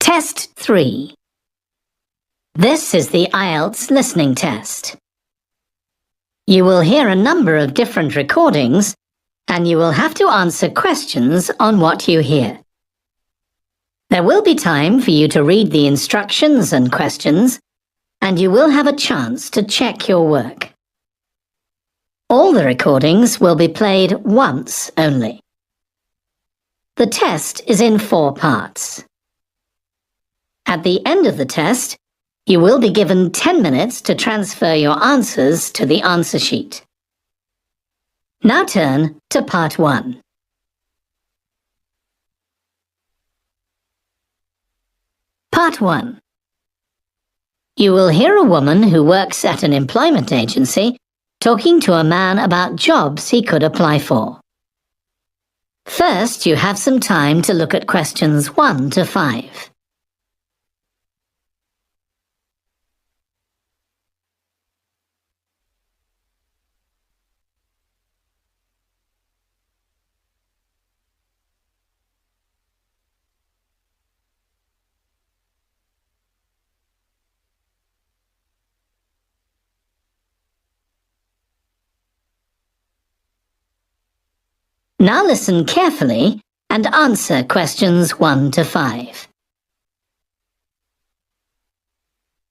Test 3. This is the IELTS listening test. You will hear a number of different recordings, and you will have to answer questions on what you hear. There will be time for you to read the instructions and questions, and you will have a chance to check your work. All the recordings will be played once only. The test is in 4 parts. At the end of the test, you will be given 10 minutes to transfer your answers to the answer sheet. Now turn to Part 1. Part 1. You will hear a woman who works at an employment agency talking to a man about jobs he could apply for. First, you have some time to look at questions 1 to 5. Now listen carefully and answer questions 1 to 5.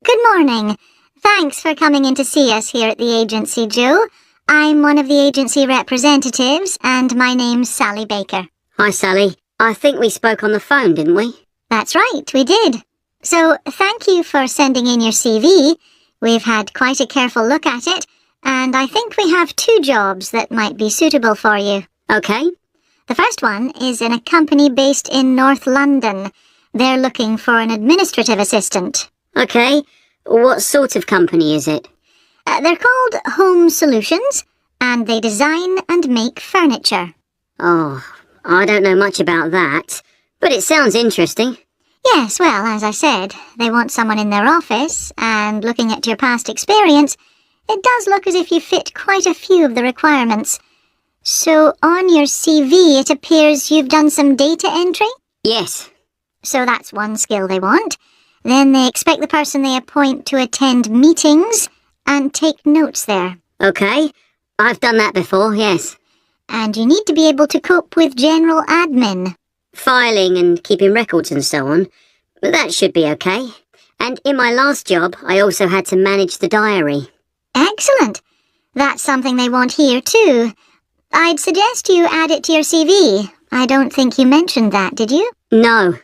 Good morning. Thanks for coming in to see us here at the agency, Joe. I'm one of the agency representatives, and my name's Sally Baker. Hi, Sally. I think we spoke on the phone, didn't we? That's right, we did. So, thank you for sending in your CV. We've had quite a careful look at it, and I think we have 2 jobs that might be suitable for you. Okay. The first one is in a company based in North London. They're looking for an administrative assistant. Okay. What sort of company is it? They're called Home Solutions, and they design and make furniture. Oh, I don't know much about that, but it sounds interesting. Yes, well, as I said, they want someone in their office, and looking at your past experience, it does look as if you fit quite a few of the requirements. So, on your CV, it appears you've done some data entry? Yes. So that's one skill they want. Then they expect the person they appoint to attend meetings and take notes there. Okay. I've done that before, yes. And you need to be able to cope with general admin. Filing and keeping records and so on. That should be okay. And in my last job, I also had to manage the diary. Excellent. That's something they want here too. I'd suggest you add it to your CV. I don't think you mentioned that, did you? No.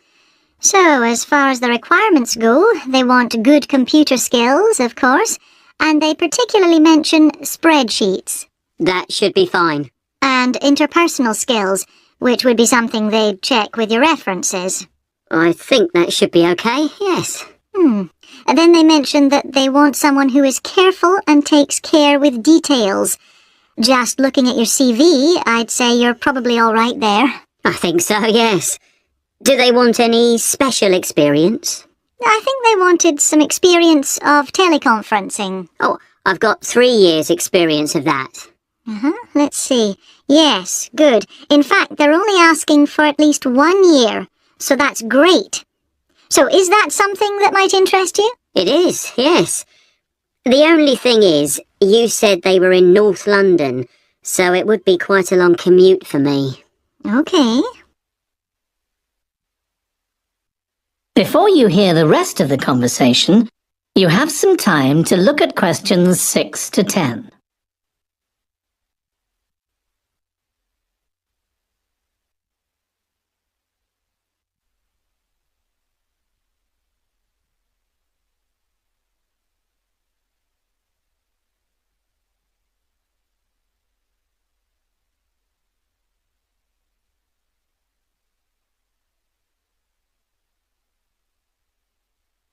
So, as far as the requirements go, they want good computer skills, of course, and they particularly mention spreadsheets. That should be fine. And interpersonal skills, which would be something they'd check with your references. I think that should be okay, yes. And then they mention that they want someone who is careful and takes care with details. Just looking at your CV, I'd say you're probably all right there. I think so, yes. Do they want any special experience? I think they wanted some experience of teleconferencing. Oh, I've got 3 years' experience of that. Let's see. Yes, good. In fact, they're only asking for at least 1 year, so that's great. So is that something that might interest you? It is, yes. The only thing is, you said they were in North London, so it would be quite a long commute for me. Okay. Before you hear the rest of the conversation, you have some time to look at questions 6 to 10.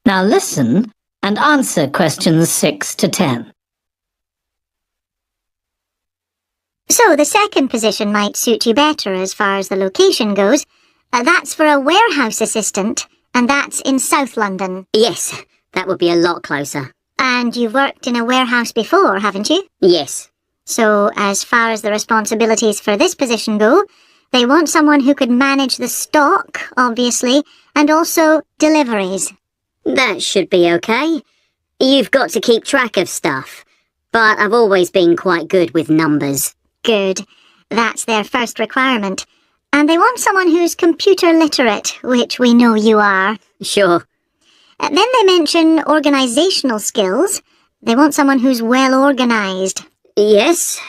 Now listen and answer questions 6 to 10. So the second position might suit you better as far as the location goes. That's for a warehouse assistant, and that's in South London. Yes, that would be a lot closer. And you've worked in a warehouse before, haven't you? Yes. So as far as the responsibilities for this position go, they want someone who could manage the stock, obviously, and also deliveries. That should be okay. You've got to keep track of stuff, but I've always been quite good with numbers. Good. That's their first requirement. And they want someone who's computer literate, which we know you are. Sure. Then they mention organisational skills. They want someone who's well organised. Yes,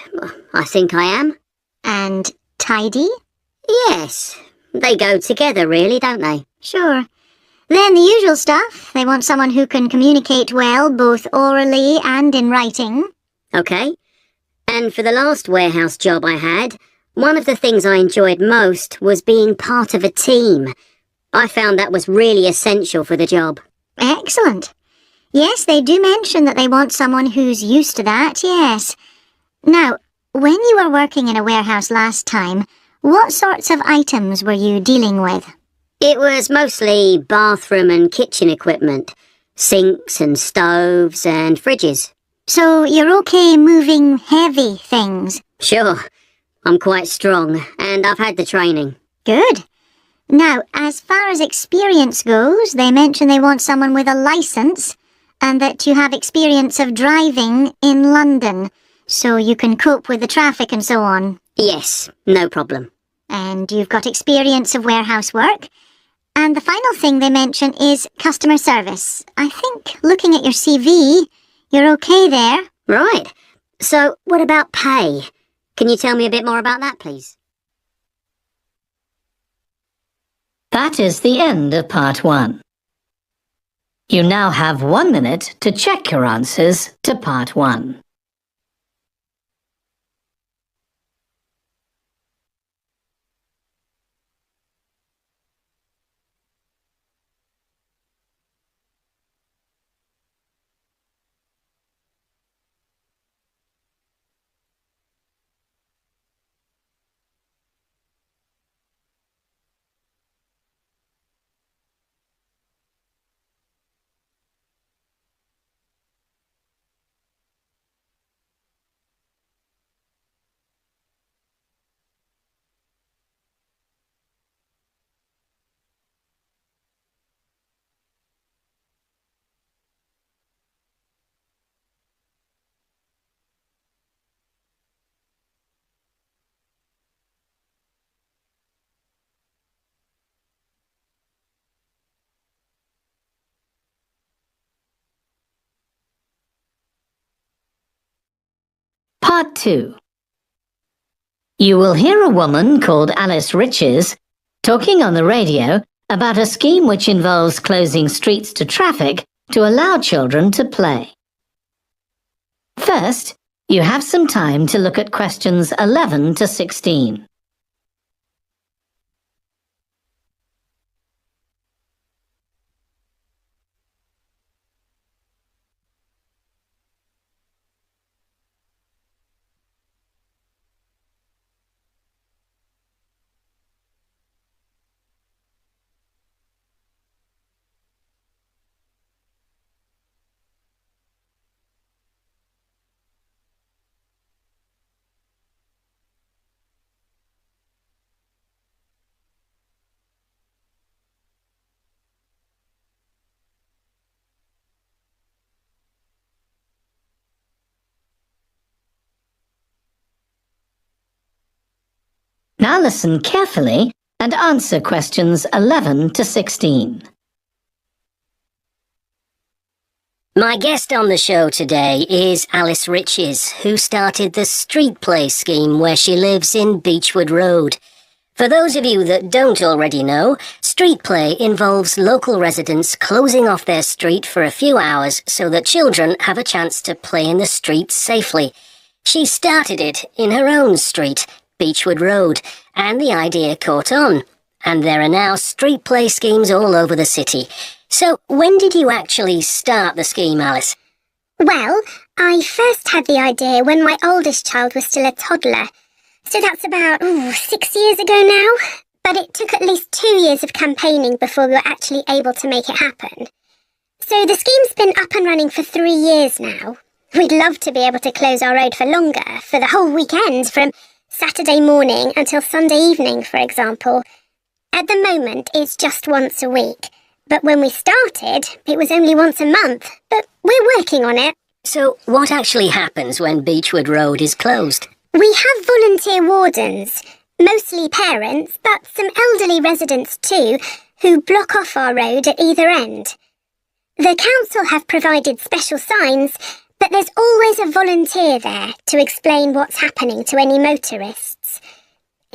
I think I am. And tidy? Yes, they go together really, don't they? Sure. Then the usual stuff. They want someone who can communicate well, both orally and in writing. Okay. And for the last warehouse job I had, one of the things I enjoyed most was being part of a team. I found that was really essential for the job. Excellent. Yes, they do mention that they want someone who's used to that, yes. Now, when you were working in a warehouse last time, what sorts of items were you dealing with? It was mostly bathroom and kitchen equipment, sinks and stoves and fridges. So you're okay moving heavy things? Sure, I'm quite strong and I've had the training. Good. Now, as far as experience goes, they mention they want someone with a licence and that you have experience of driving in London, so you can cope with the traffic and so on. Yes, no problem. And you've got experience of warehouse work. And the final thing they mention is customer service. I think, looking at your CV, you're okay there. Right. So, what about pay? Can you tell me a bit more about that, please? That is the end of part 1. You now have 1 minute to check your answers to part 1. Part 2. You will hear a woman called Alice Riches talking on the radio about a scheme which involves closing streets to traffic to allow children to play. First, you have some time to look at questions 11 to 16. Now listen carefully and answer questions 11 to 16. My guest on the show today is Alice Riches, who started the Street Play scheme where she lives in Beechwood Road. For those of you that don't already know, Street Play involves local residents closing off their street for a few hours so that children have a chance to play in the streets safely. She started it in her own street, Beechwood Road, and the idea caught on. And there are now street play schemes all over the city. So, when did you actually start the scheme, Alice? Well, I first had the idea when my oldest child was still a toddler. So that's about 6 years ago now. But it took at least 2 years of campaigning before we were actually able to make it happen. So the scheme's been up and running for 3 years now. We'd love to be able to close our road for longer, for the whole weekend, from Saturday morning until Sunday evening, for example. At the moment, it's just once a week. But when we started, it was only once a month. But we're working on it. So what actually happens when Beechwood Road is closed? We have volunteer wardens, mostly parents, but some elderly residents too, who block off our road at either end. The council have provided special signs, but there's always a volunteer there to explain what's happening to any motorists.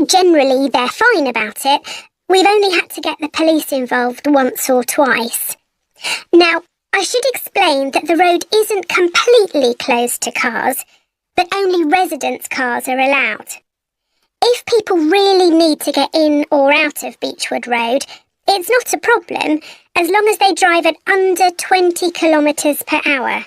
Generally, they're fine about it. We've only had to get the police involved once or twice. Now, I should explain that the road isn't completely closed to cars, but only residents' cars are allowed. If people really need to get in or out of Beechwood Road, it's not a problem, as long as they drive at under 20 kilometres per hour.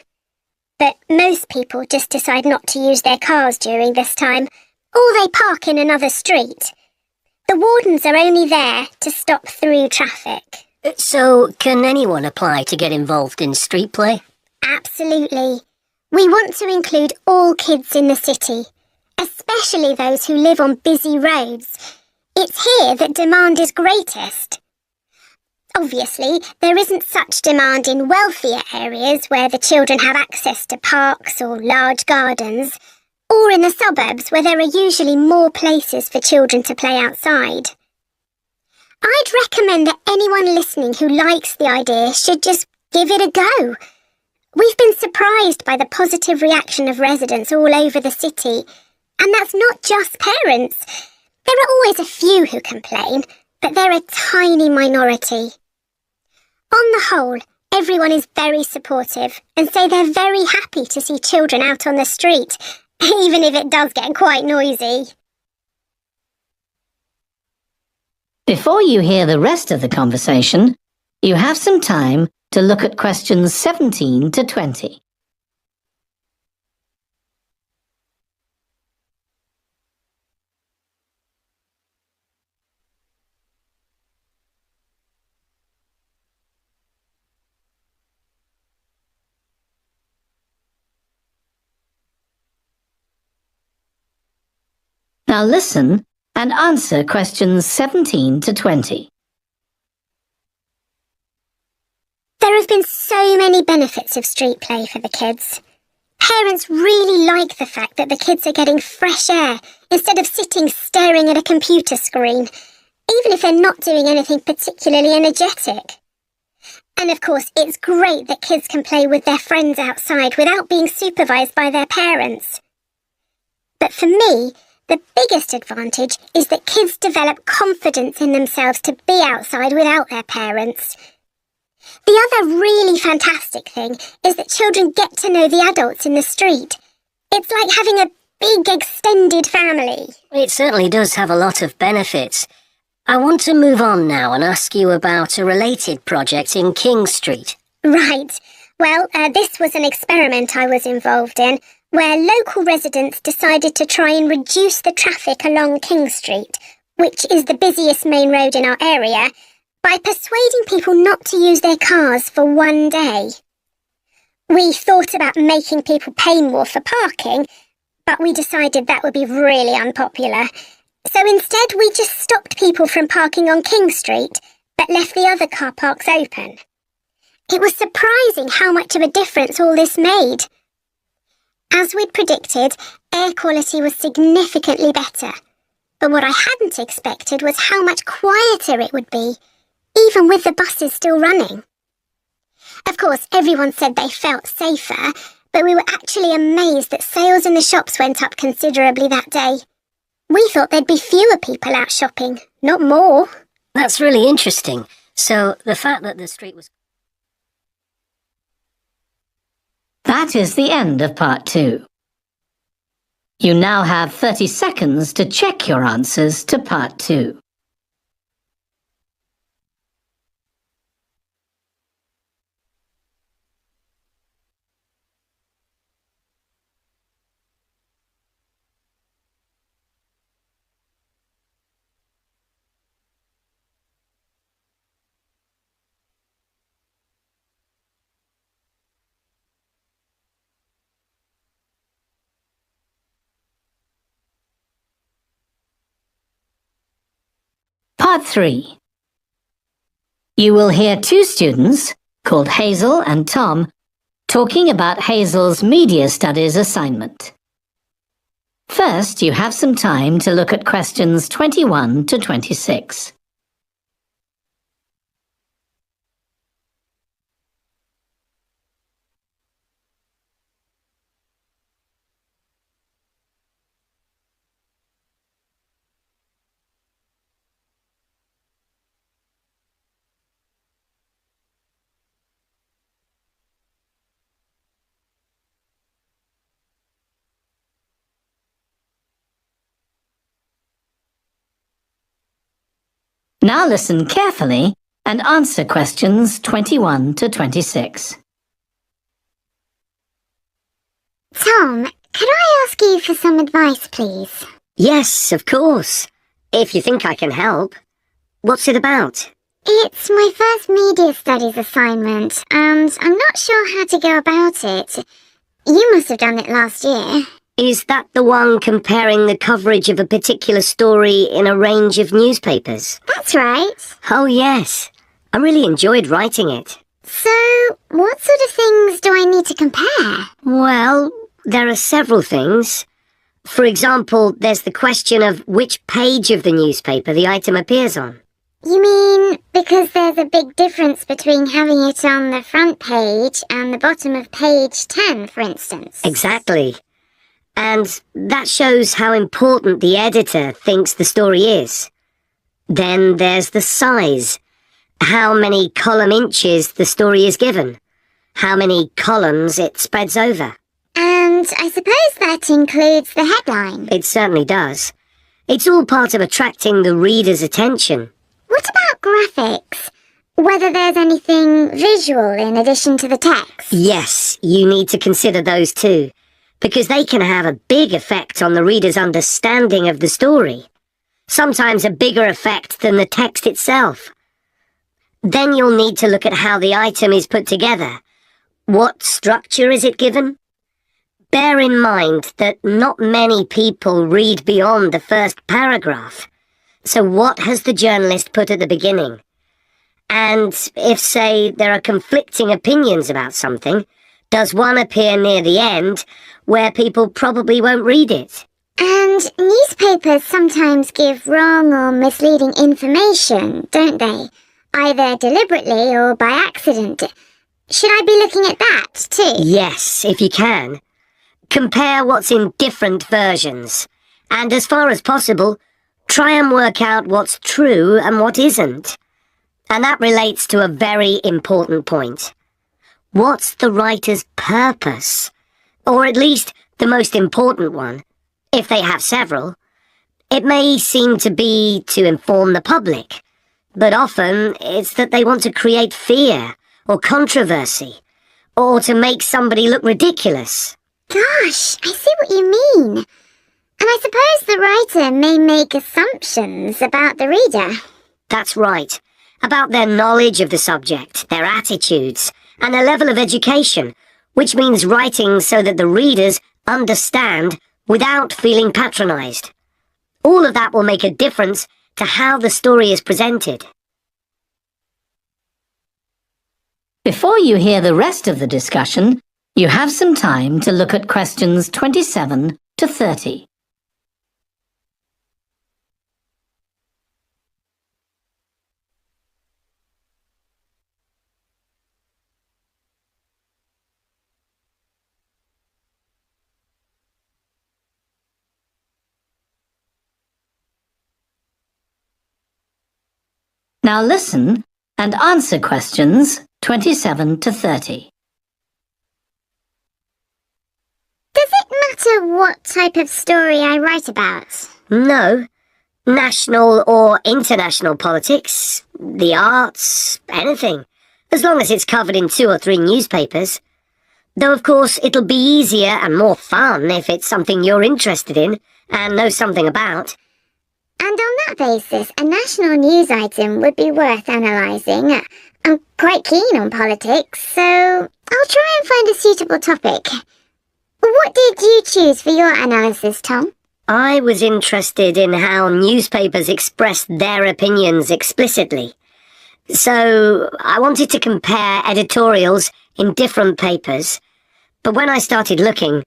But most people just decide not to use their cars during this time, or they park in another street. The wardens are only there to stop through traffic. So, can anyone apply to get involved in street play? Absolutely. We want to include all kids in the city, especially those who live on busy roads. It's here that demand is greatest. Obviously, there isn't such demand in wealthier areas where the children have access to parks or large gardens, or in the suburbs where there are usually more places for children to play outside. I'd recommend that anyone listening who likes the idea should just give it a go. We've been surprised by the positive reaction of residents all over the city, and that's not just parents. There are always a few who complain, but they're a tiny minority. On the whole, everyone is very supportive and say they're very happy to see children out on the street, even if it does get quite noisy. Before you hear the rest of the conversation, you have some time to look at questions 17 to 20. Now listen and answer questions 17 to 20. There have been so many benefits of street play for the kids. Parents really like the fact that the kids are getting fresh air instead of sitting staring at a computer screen, even if they're not doing anything particularly energetic. And of course, it's great that kids can play with their friends outside without being supervised by their parents. But for me, the biggest advantage is that kids develop confidence in themselves to be outside without their parents. The other really fantastic thing is that children get to know the adults in the street. It's like having a big extended family. It certainly does have a lot of benefits. I want to move on now and ask you about a related project in King Street. Right. Well, this was an experiment I was involved in, where local residents decided to try and reduce the traffic along King Street, which is the busiest main road in our area, by persuading people not to use their cars for one day. We thought about making people pay more for parking, but we decided that would be really unpopular. So instead we just stopped people from parking on King Street, but left the other car parks open. It was surprising how much of a difference all this made. As we'd predicted, air quality was significantly better. But what I hadn't expected was how much quieter it would be, even with the buses still running. Of course, everyone said they felt safer, but we were actually amazed that sales in the shops went up considerably that day. We thought there'd be fewer people out shopping, not more. That's really interesting. So, the fact that the street was... That is the end of part 2. You now have 30 seconds to check your answers to part 2. Part 3. You will hear two students, called Hazel and Tom, talking about Hazel's media studies assignment. First, you have some time to look at questions 21 to 26. Now listen carefully and answer questions 21 to 26. Tom, could I ask you for some advice, please? Yes, of course. If you think I can help. What's it about? It's my first media studies assignment, and I'm not sure how to go about it. You must have done it last year. Is that the one comparing the coverage of a particular story in a range of newspapers? That's right. Oh, yes. I really enjoyed writing it. So, what sort of things do I need to compare? Well, there are several things. For example, there's the question of which page of the newspaper the item appears on. You mean because there's a big difference between having it on the front page and the bottom of page 10, for instance? Exactly. And that shows how important the editor thinks the story is. Then there's the size. How many column inches the story is given. How many columns it spreads over. And I suppose that includes the headline. It certainly does. It's all part of attracting the reader's attention. What about graphics? Whether there's anything visual in addition to the text? Yes, you need to consider those too, because they can have a big effect on the reader's understanding of the story. Sometimes a bigger effect than the text itself. Then you'll need to look at how the item is put together. What structure is it given? Bear in mind that not many people read beyond the first paragraph. So what has the journalist put at the beginning? And if, say, there are conflicting opinions about something, does one appear near the end where people probably won't read it? And newspapers sometimes give wrong or misleading information, don't they? Either deliberately or by accident. Should I be looking at that too? Yes, if you can. Compare what's in different versions. And as far as possible, try and work out what's true and what isn't. And that relates to a very important point. What's the writer's purpose? Or at least the most important one, if they have several. It may seem to be to inform the public, but often it's that they want to create fear or controversy, or to make somebody look ridiculous. Gosh, I see what you mean. And I suppose the writer may make assumptions about the reader. That's right. About their knowledge of the subject, their attitudes, and their level of education, which means writing so that the readers understand without feeling patronised. All of that will make a difference to how the story is presented. Before you hear the rest of the discussion, you have some time to look at questions 27 to 30. Now listen and answer questions 27 to 30. Does it matter what type of story I write about? No. National or international politics, the arts, anything. As long as it's covered in 2 or 3 newspapers. Though of course it'll be easier and more fun if it's something you're interested in and know something about. And on that basis, a national news item would be worth analysing. I'm quite keen on politics, so I'll try and find a suitable topic. What did you choose for your analysis, Tom? I was interested in how newspapers expressed their opinions explicitly. So I wanted to compare editorials in different papers, but when I started looking,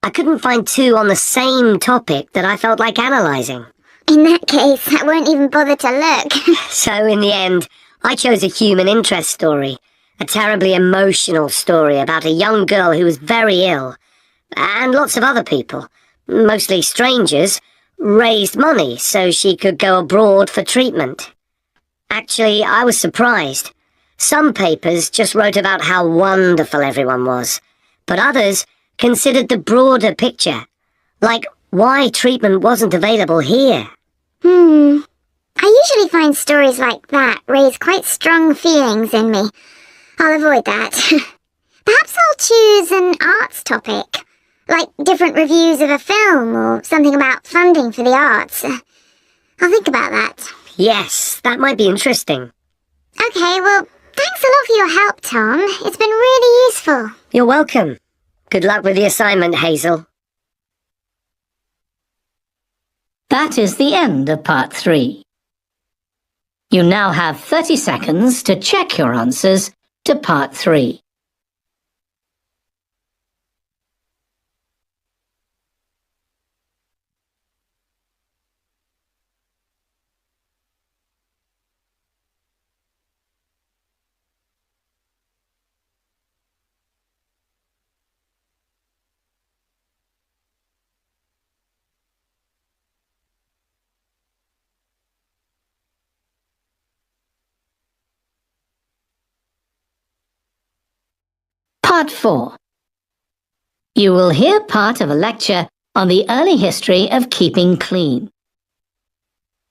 I couldn't find two on the same topic that I felt like analysing. In that case, I won't even bother to look. So in the end, I chose a human interest story, a terribly emotional story about a young girl who was very ill, and lots of other people, mostly strangers, raised money so she could go abroad for treatment. Actually, I was surprised. Some papers just wrote about how wonderful everyone was, but others considered the broader picture, like why treatment wasn't available here. I usually find stories like that raise quite strong feelings in me. I'll avoid that. Perhaps I'll choose an arts topic, like different reviews of a film or something about funding for the arts. I'll think about that. Yes, that might be interesting. Okay, well, thanks a lot for your help, Tom. It's been really useful. You're welcome. Good luck with the assignment, Hazel. That is the end of part 3. You now have 30 seconds to check your answers to part 3. Part 4. You will hear part of a lecture on the early history of keeping clean.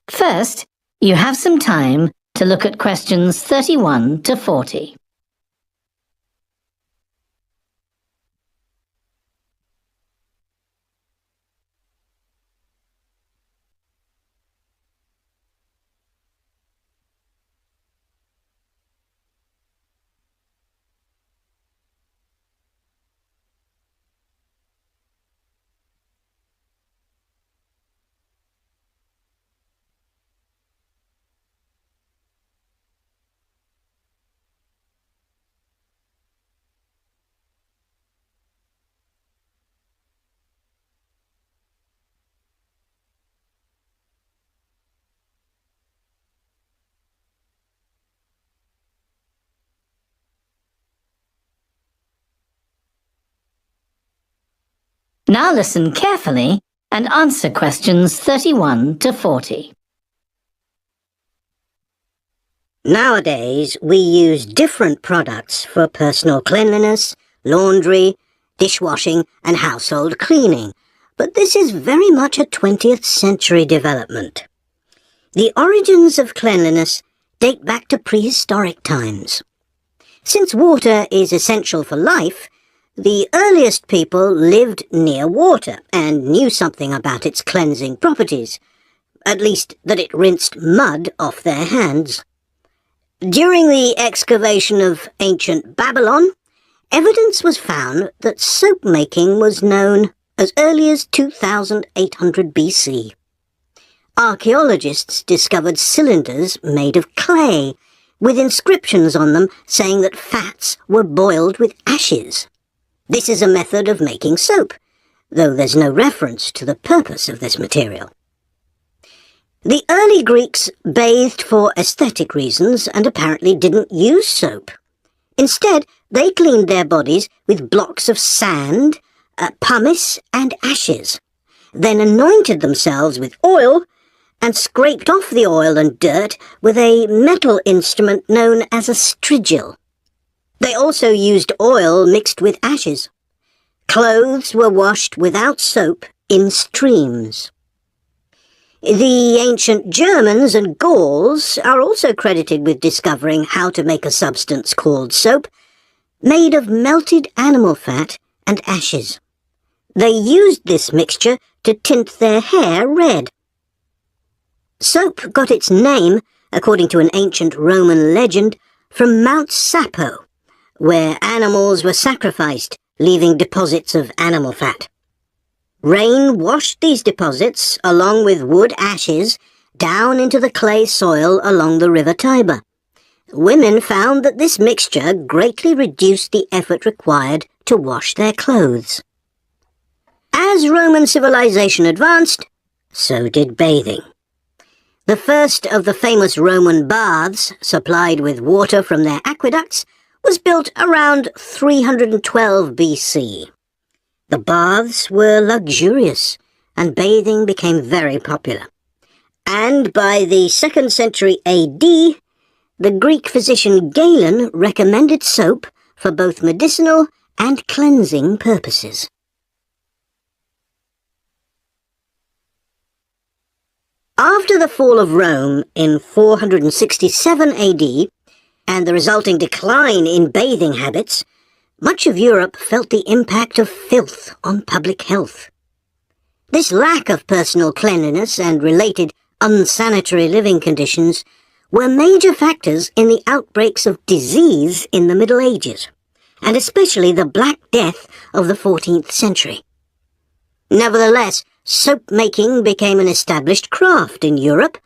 First, you have some time to look at questions 31 to 40. Now listen carefully and answer questions 31 to 40. Nowadays, we use different products for personal cleanliness, laundry, dishwashing and household cleaning, but this is very much a 20th century development. The origins of cleanliness date back to prehistoric times. Since water is essential for life, the earliest people lived near water and knew something about its cleansing properties, at least that it rinsed mud off their hands. During the excavation of ancient Babylon, evidence was found that soap making was known as early as 2800 BC. Archaeologists discovered cylinders made of clay, with inscriptions on them saying that fats were boiled with ashes. This is a method of making soap, though there's no reference to the purpose of this material. The early Greeks bathed for aesthetic reasons and apparently didn't use soap. Instead, they cleaned their bodies with blocks of sand, pumice and ashes, then anointed themselves with oil and scraped off the oil and dirt with a metal instrument known as a strigil. They also used oil mixed with ashes. Clothes were washed without soap in streams. The ancient Germans and Gauls are also credited with discovering how to make a substance called soap, made of melted animal fat and ashes. They used this mixture to tint their hair red. Soap got its name, according to an ancient Roman legend, from Mount Sapo, where animals were sacrificed, leaving deposits of animal fat. Rain washed these deposits, along with wood ashes, down into the clay soil along the river Tiber. women found that this mixture greatly reduced the effort required to wash their clothes. As Roman civilization advanced, so did bathing. The first of the famous Roman baths, supplied with water from their aqueducts, was built around 312 BC. The baths were luxurious, and bathing became very popular. And by the 2nd century AD, the Greek physician Galen recommended soap for both medicinal and cleansing purposes. After the fall of Rome in 467 AD and the resulting decline in bathing habits, much of Europe felt the impact of filth on public health. This lack of personal cleanliness and related unsanitary living conditions were major factors in the outbreaks of disease in the Middle Ages, and especially the Black Death of the 14th century. Nevertheless, soap-making became an established craft in Europe,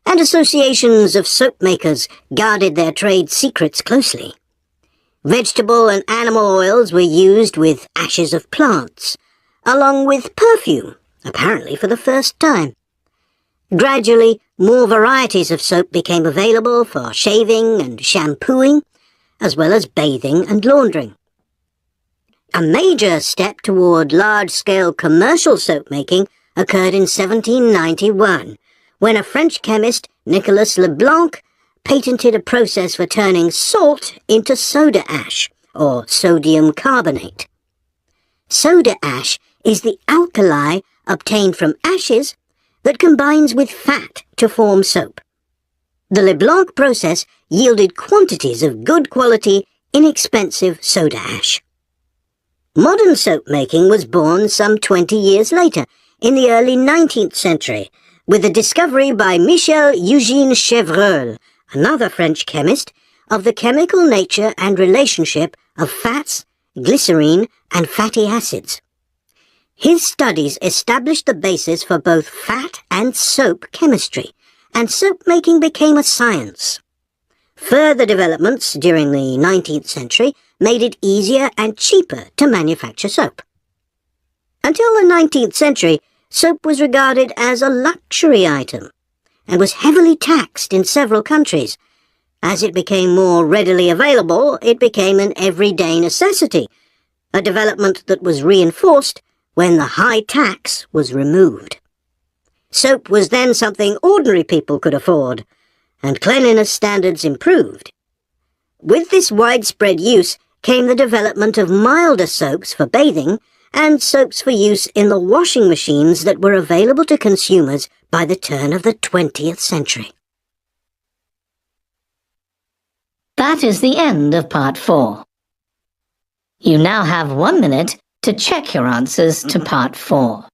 and associations of soap-makers guarded their trade secrets closely. Vegetable and animal oils were used with ashes of plants, along with perfume, apparently for the first time. Gradually, more varieties of soap became available for shaving and shampooing, as well as bathing and laundering. A major step toward large-scale commercial soap-making occurred in 1791, when a French chemist, Nicolas Leblanc, patented a process for turning salt into soda ash, or sodium carbonate. Soda ash is the alkali obtained from ashes that combines with fat to form soap. The Leblanc process yielded quantities of good quality, inexpensive soda ash. Modern soap-making was born some 20 years later, in the early 19th century, with the discovery by Michel-Eugène Chevreul, another French chemist, of the chemical nature and relationship of fats, glycerine, and fatty acids. His studies established the basis for both fat and soap chemistry, and soap-making became a science. Further developments during the 19th century made it easier and cheaper to manufacture soap. Until the 19th century, soap was regarded as a luxury item and was heavily taxed in several countries. As it became more readily available, it became an everyday necessity, a development that was reinforced when the high tax was removed. Soap was then something ordinary people could afford, and cleanliness standards improved. With this widespread use came the development of milder soaps for bathing and soaps for use in the washing machines that were available to consumers by the turn of the 20th century. That is the end of part 4. You now have 1 minute to check your answers to part 4.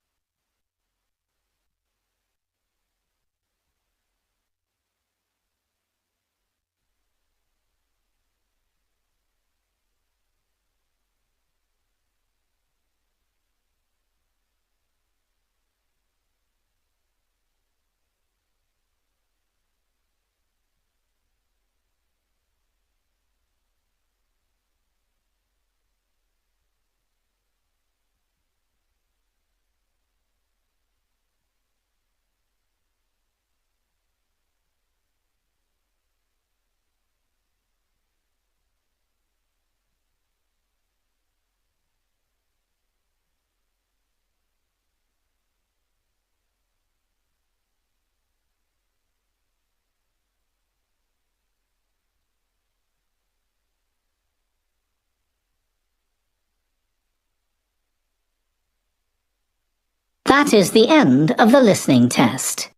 That is the end of the listening test.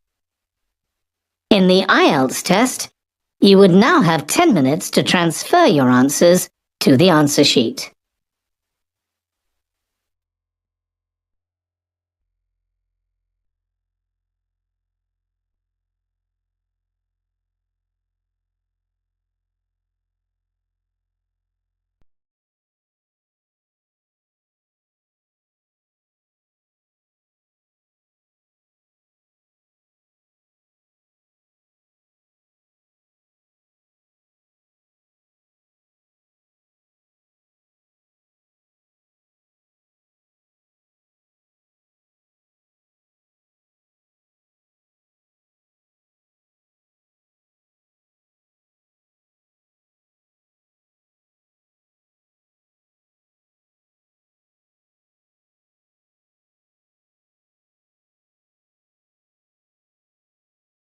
In the IELTS test, you would now have 10 minutes to transfer your answers to the answer sheet.